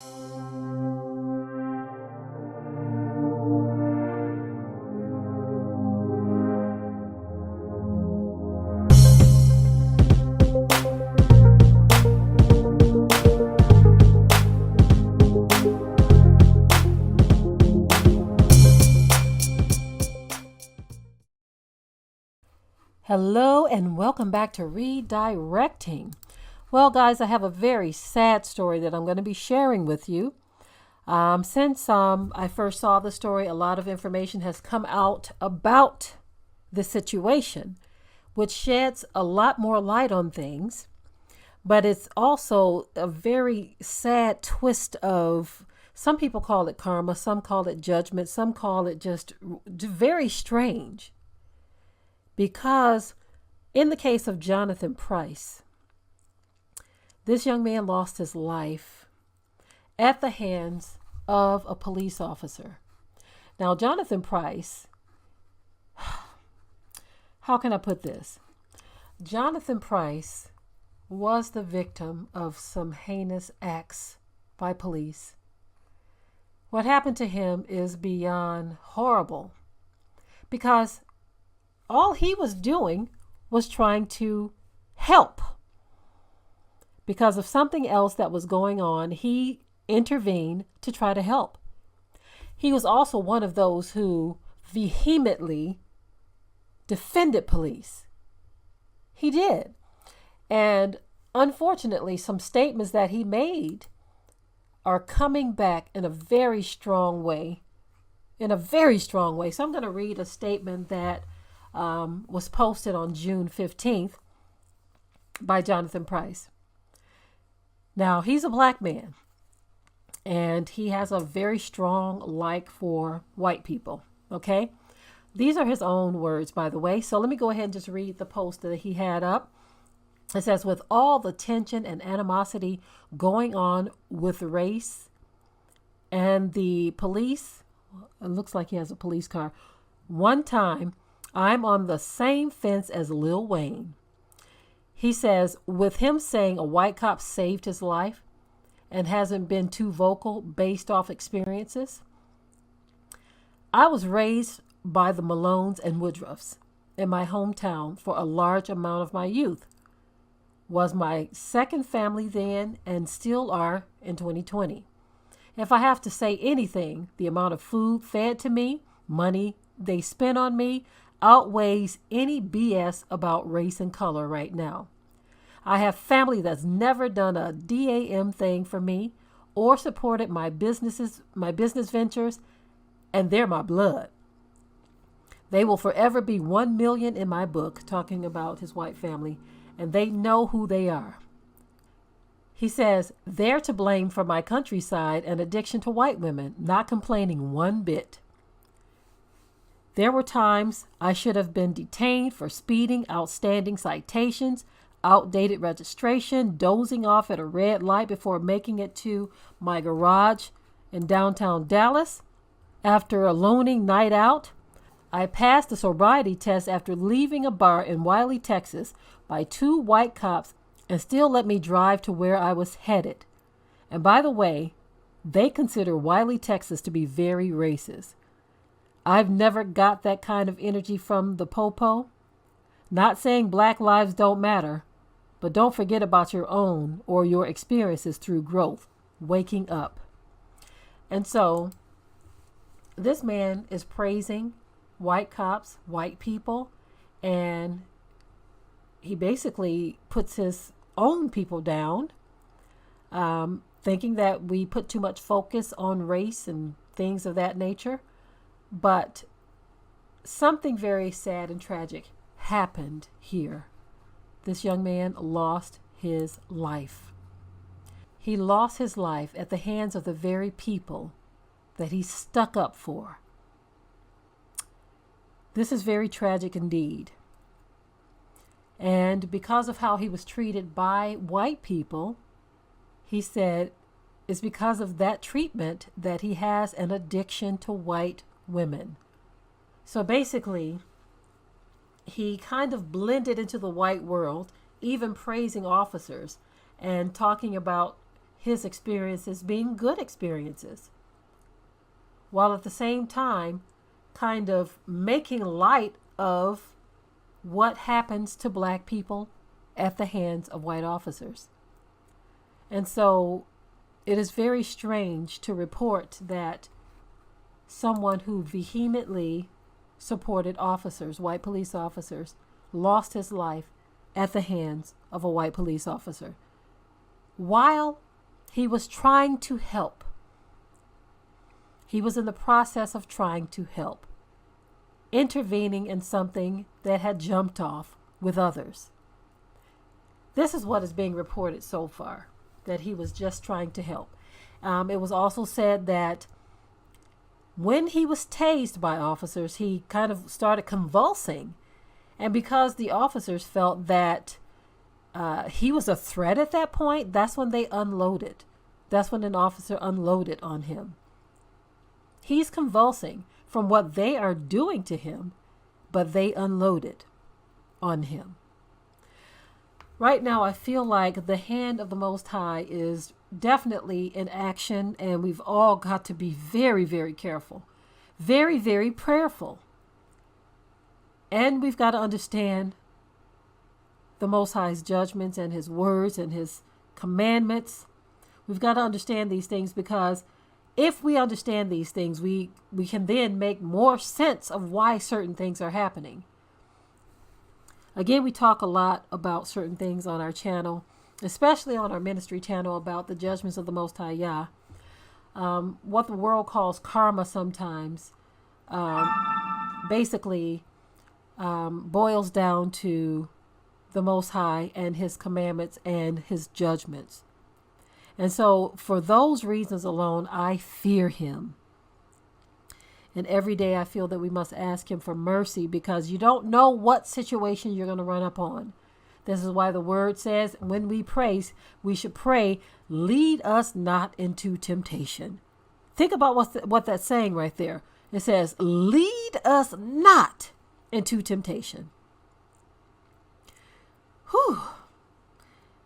Hello and welcome back to Redirecting. Well, guys, I have a very sad story that I'm going to be sharing with you. Since I first saw the story, a lot of information has come out about the situation, which sheds a lot more light on things. But it's also a very sad twist of, some people call it karma, some call it judgment, some call it just very strange. Because in the case of Jonathan Price, this young man lost his life at the hands of a police officer. Now, Jonathan Price, how can I put this? Jonathan Price was the victim of some heinous acts by police. What happened to him is beyond horrible, because all he was doing was trying to help. Because of something else that was going on, he intervened to try to help. He was also one of those who vehemently defended police. He did. And unfortunately, some statements that he made are coming back in a very strong way. So I'm going to read a statement that was posted on June 15th by Jonathan Price. Now, he's a black man, and he has a very strong like for white people, okay? These are his own words, by the way. So let me go ahead and just read the post that he had up. It says, with all the tension and animosity going on with race and the police, it looks like he has a police car. One time, I'm on the same fence as Lil Wayne. He says, with him saying a white cop saved his life and hasn't been too vocal based off experiences. I was raised by the Malones and Woodruffs in my hometown for a large amount of my youth. Was my second family then and still are in 2020. If I have to say anything, the amount of food fed to me, money they spent on me, outweighs any BS about race and color right now. I have family that's never done a damn thing for me or supported my business ventures, and they're my blood. They will forever be 1 million in my book, talking about his white family, and they know who they are. He says, they're to blame for my countryside and addiction to white women, not complaining one bit. There were times I should have been detained for speeding, outstanding citations, outdated registration, dozing off at a red light before making it to my garage in downtown Dallas. After a loaning night out, I passed the sobriety test after leaving a bar in Wiley, Texas by 2 white cops and still let me drive to where I was headed. And by the way, they consider Wiley, Texas to be very racist. I've never got that kind of energy from the popo. Not saying black lives don't matter, but don't forget about your own or your experiences through growth, waking up. And so this man is praising white cops, white people, and he basically puts his own people down, thinking that we put too much focus on race and things of that nature. But something very sad and tragic happened here. This young man lost his life. He lost his life at the hands of the very people that he stuck up for. This is very tragic indeed. And because of how he was treated by white people, he said it's because of that treatment that he has an addiction to white women. So basically, he kind of blended into the white world, even praising officers and talking about his experiences being good experiences, while at the same time kind of making light of what happens to black people at the hands of white officers. And so it is very strange to report that someone who vehemently supported officers, white police officers, lost his life at the hands of a white police officer while he was trying to help. He was in the process of trying to help, intervening in something that had jumped off with others. This is what is being reported so far, that he was just trying to help. It was also said that when he was tased by officers, he kind of started convulsing. And because the officers felt that he was a threat at that point, that's when they unloaded. That's when an officer unloaded on him. He's convulsing from what they are doing to him, but they unloaded on him. Right now, I feel like the hand of the Most High is definitely in action, and we've all got to be very, very careful, very, very prayerful. And we've got to understand the Most High's judgments and his words and his commandments. We've got to understand these things, because if we understand these things, we can then make more sense of why certain things are happening. Again, we talk a lot about certain things on our channel, especially on our ministry channel, about the judgments of the Most High Yah. What the world calls karma sometimes basically boils down to the Most High and his commandments and his judgments. And so for those reasons alone, I fear him. And every day I feel that we must ask him for mercy, because you don't know what situation you're going to run up on. This is why the word says when we pray, we should pray, lead us not into temptation. Think about what that's saying right there. It says, lead us not into temptation. Whew.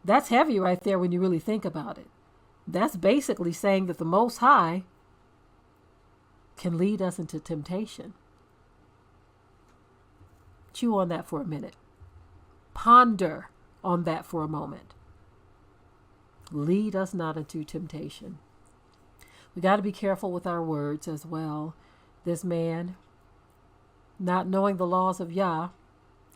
That's heavy right there when you really think about it. That's basically saying that the Most High can lead us into temptation. Chew on that for a minute. Ponder on that for a moment. Lead us not into temptation. We got to be careful with our words as well. This man, not knowing the laws of Yah,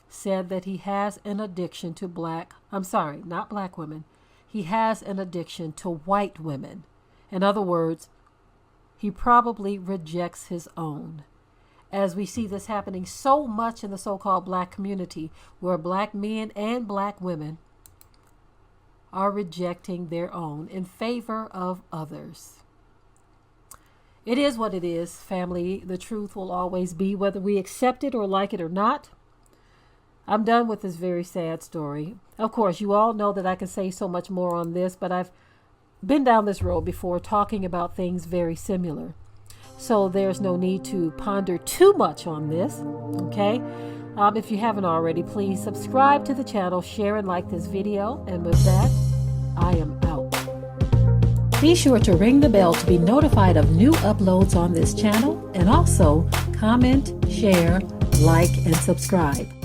said that he has an addiction to not black women. He has an addiction to white women. In other words, he probably rejects his own. As we see this happening so much in the so-called black community, where black men and black women are rejecting their own in favor of others. It is what it is, family. The truth will always be, whether we accept it or like it or not. I'm done with this very sad story. Of course, you all know that I can say so much more on this, but I've been down this road before talking about things very similar. So there's no need to ponder too much on this, okay? If you haven't already, please subscribe to the channel, share and like this video. And with that, I am out. Be sure to ring the bell to be notified of new uploads on this channel, and also comment, share, like, and subscribe.